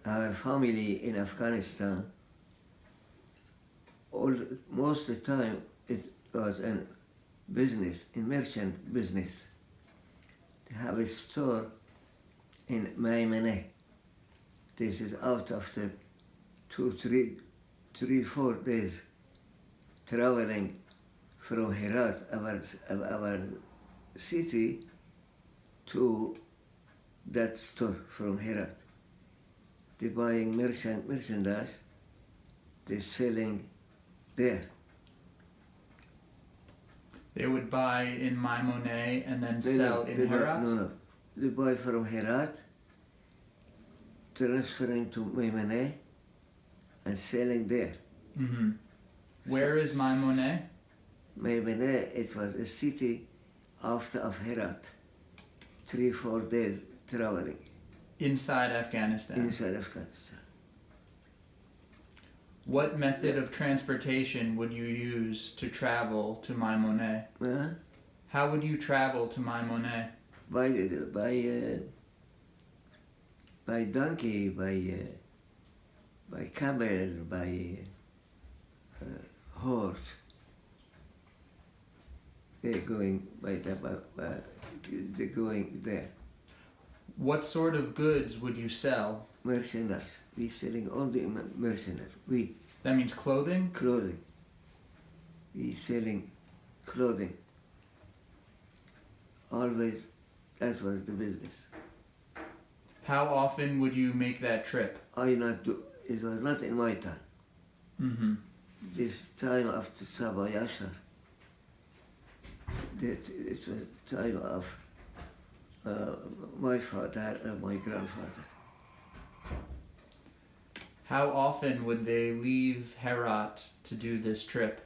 our family in Afghanistan, most of the time it was a business, a merchant business. They have a store in Maimane. This is out of the 4 days traveling from Herat, our city, to that store from Herat. They buying merchandise, they're selling there. They would buy in Maimone and then sell in Herat? No. They buy from Herat, transferring to Maimane, and selling there. Mm-hmm. Where is Maimone? Maimane, it was a city after of Herat. 3-4 days traveling. Inside Afghanistan? Inside Afghanistan. What method of transportation would you use to travel to Maimone? Huh? How would you travel to Maimone? By donkey, by camel, by horse. They're going they're going there. What sort of goods would you sell? Merchandise. We selling all the merchandise. That means clothing? Clothing. We selling clothing. Always, that was the business. How often would you make that trip? It was not in my time. Mm-hmm. This time after Sabah Yashar, it was time of my father and my grandfather. How often would they leave Herat to do this trip?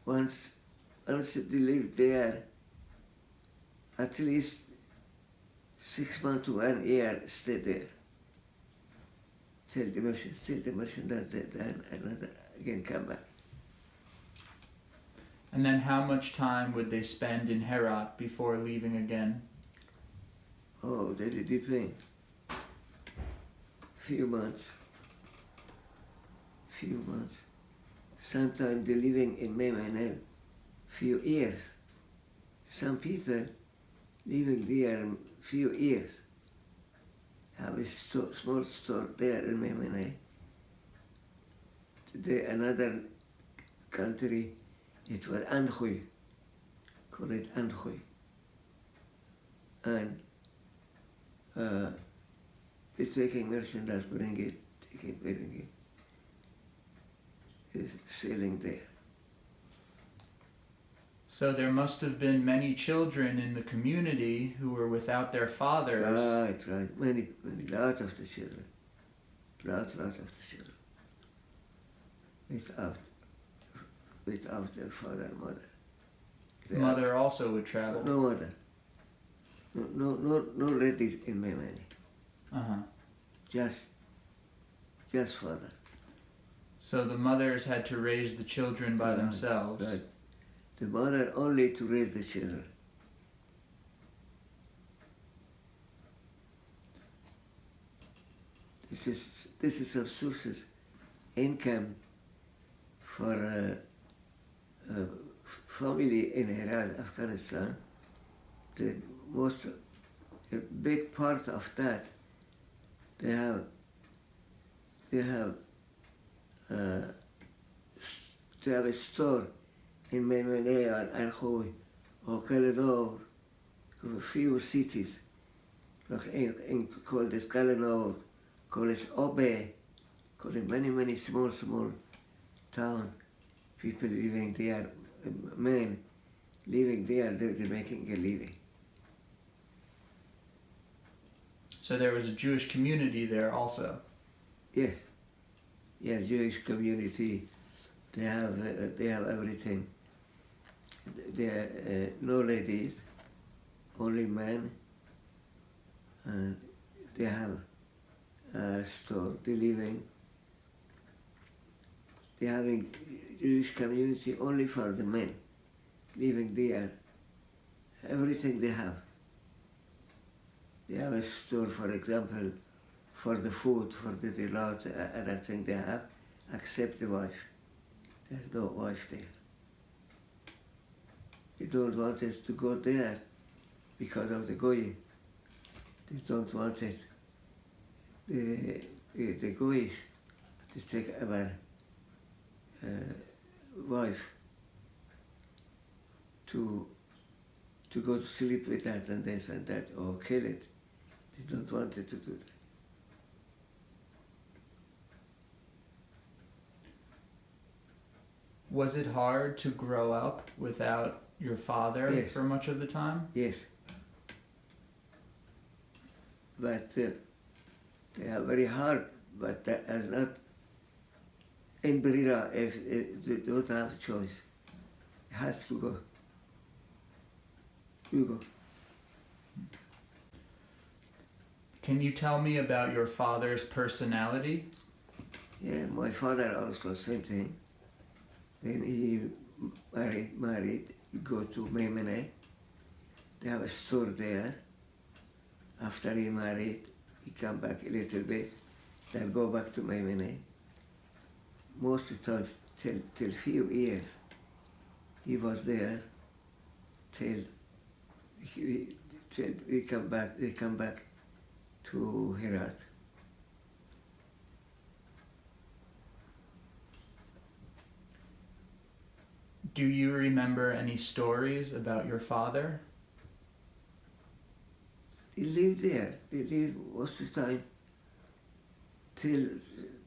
Once they lived there, at least 6 months to 1 year, stay there. Sell the merchandise, then another again come back. And then how much time would they spend in Herat before leaving again? Oh, that it depends. Few months. Sometimes they're living in Maimane few years. Some people living there few years. Have a small store there in Maimane. Another country, it was Anhui, call it Anhui. And they're taking merchandise, bring it, is selling there. So there must have been many children in the community who were without their fathers. Right. Many, lot of the children. Lot of the children. Without their father and mother. Mother also would travel. No mother. No ladies in Maimane. Uh-huh. Just father. So the mothers had to raise the children by themselves. Right. The mother only to raise the children. This is some sources income for a family in Herat, Afghanistan. A big part of that, they have a store in Maimane or Anhui or Kalanov, a few cities, like in called it Kalanov, called it Obe, called it many small town. People living there, men living there, they're making a living. So there was a Jewish community there also? Yes, Jewish community. They have everything. There are no ladies, only men, and they have a store. They living. They having Jewish community only for the men, living there. Everything they have. They have a store, for example, for the food, for the lot, other thing they have, except the wife. There's no wife there. They don't want us to go there because of the goyim. They don't want it. The goyish to take our wife to go to sleep with that and this and that, or kill it. They don't want it to do that. Was it hard to grow up without your father Yes. for much of the time? Yes. But they are very hard, but that is not in Berira if they don't have a choice. It has to go. You go. Can you tell me about your father's personality? Yeah, my father also same thing. When he married, he go to Maimene. They have a store there. After he married, he come back a little bit, then go back to Maimene. Most of the time, till few years, he was there till we come back. They come back to Herat. Do you remember any stories about your father? They live there. They live most of the time till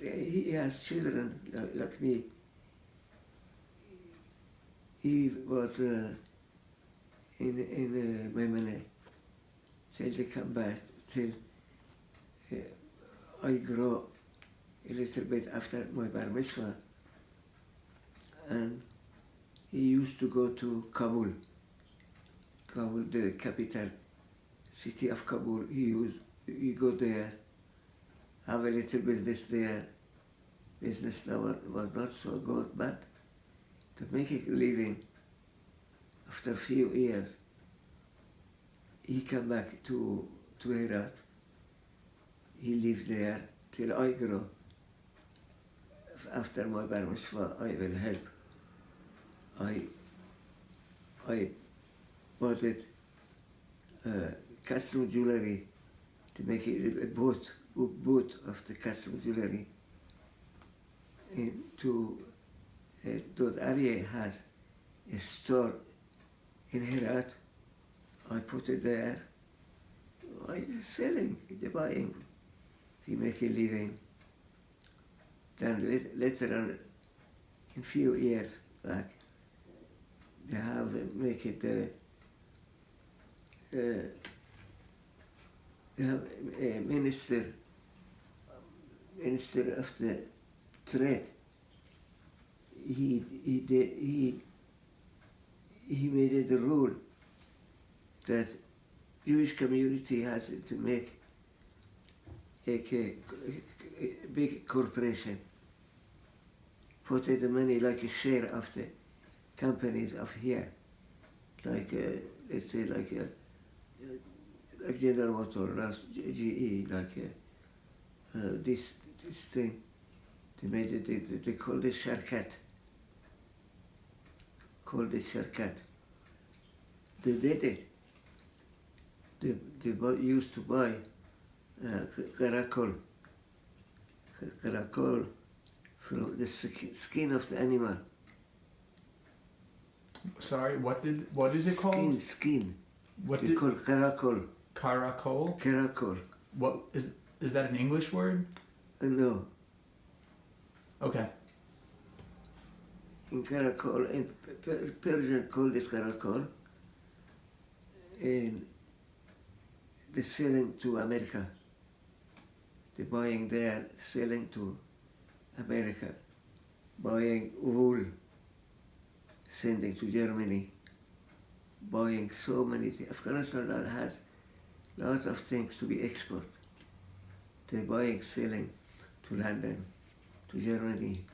he has children like me. He was in Maimene till they come back, till I grow a little bit after my bar mitzvah. And he used to go to Kabul, the capital city of Kabul. He go there, have a little business there. Business now was not so good, but to make a living, after a few years, he came back to Herat. He lived there till I grow. After my bar mitzvah, I will help. I bought it custom jewelry to make it a boot of the custom jewelry. And Dot Aryeh has a store in Herat. I put it there. I selling, the buying. We make a living. Then later on, in few years back, they have make it. They have a minister of the trade. He made it a rule that Jewish community has to make a big corporation, put the money like a share of the companies of here, like let's say like General Motors, GE, like this thing. They made it. They called it Sharkat. They did it. They used to buy karakol from the skin of the animal. Sorry, what is it called? Skin. What They did call karakol. Karakol? Karakol. What is that an English word? No. Okay. In karakol, in Persian called it karakol. And they're selling to America. They're buying there, selling to America. Buying wool, sending to Germany. Buying so many things. Afghanistan has lots of things to be export. They're buying, selling to London, to Germany,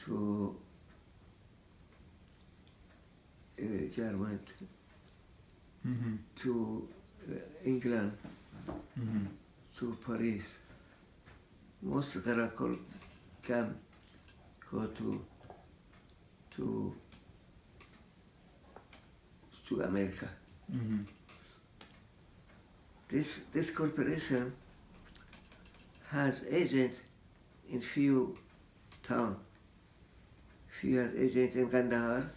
to German, Mm-hmm. to England Mm-hmm. to Paris. Most Caracol camp go to America. Mm-hmm. This corporation has agent in few towns. Few has agent in Kandahar,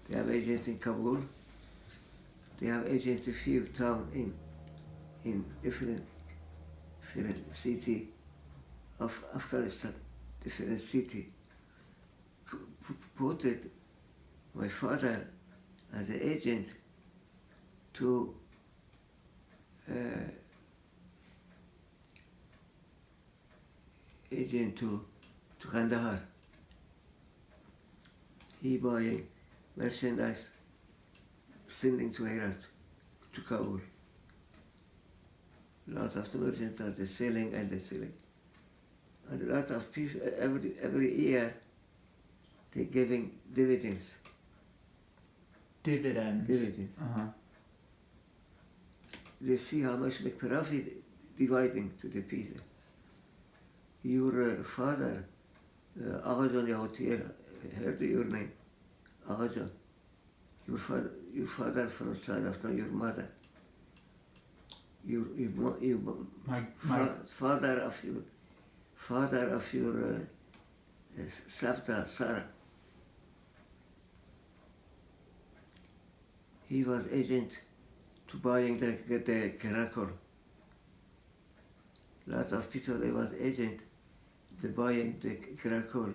they have agent in Kabul, they have agent in few towns in different city of Afghanistan, different city. Put it, my father as an agent to Kandahar. He buying merchandise, sending to Herat, to Kabul. Lot of the merchandise they're selling and they're selling. And a lot of people, every year, they're giving dividends. Dividends. Dividends. Uh-huh. They see how much make profit dividing to the people. Your father, Agajon Yahotiel, heard your name, Agajon. Your father from side of your mother. Your My father of your Savta, Sarah. He was agent to buying the Caracol. Lots of people, they was agent, they buying the Caracol,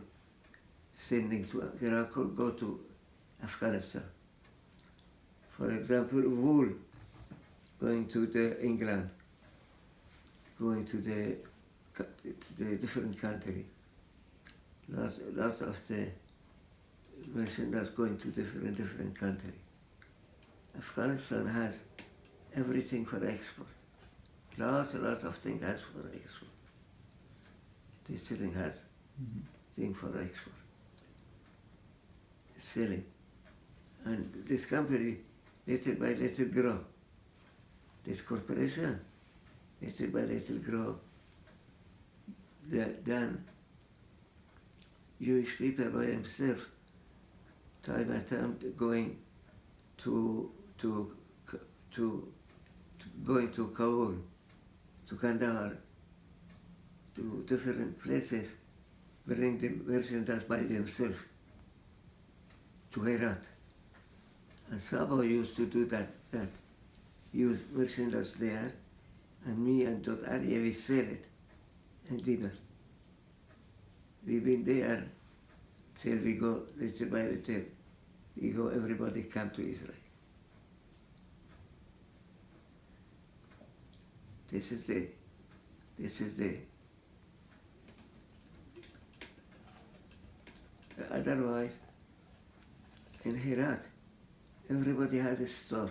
sending to Caracol, go to Afghanistan. For example, wool, going to the England, going to the different country. Lots of the merchandise going to different country. Afghanistan has everything for export. Lot of things has for export. This thing has thing for export. Selling. And this company, little by little grow. This corporation, little by little grow. Then Jewish people by themselves, time at time going to going to Kabul, to Kandahar, to different places, bring the merchandise by themselves to Herat. And Saba used to do that use merchandise there, and me and Dr. Ali, we sell it in Dibar. We've been there till we go little by little. We go, everybody come to Israel. This is the otherwise in Herat everybody has a store,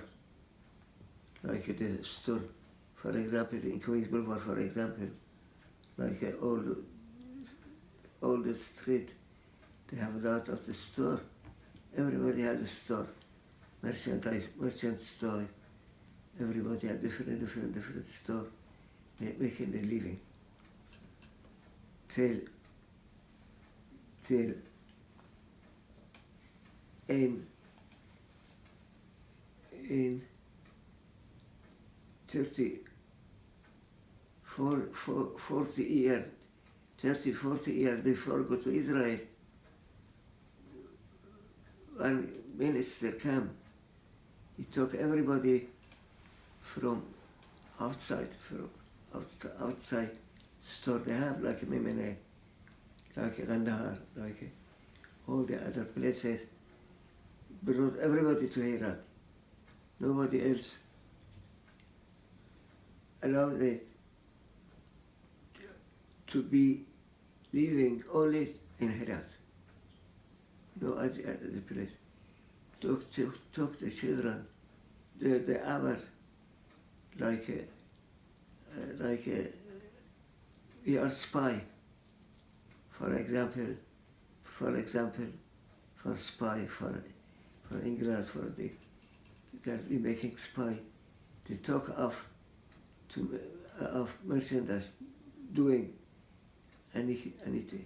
like the store, for example in Queens Boulevard, for example, like all the street, they have a lot of the store. Everybody has a store, merchant store. Everybody has different store, making a living. Till in 40 years before go to Israel, one minister came. He took everybody from outside store they have, like Mimene, like Kandahar, like all the other places, brought everybody to Herat. Nobody else allowed it to be living only in Herat. No other place. Took the children, the hours, like we are spy. For example, for spy, for England, for that we making spy they talk of merchandise doing anything.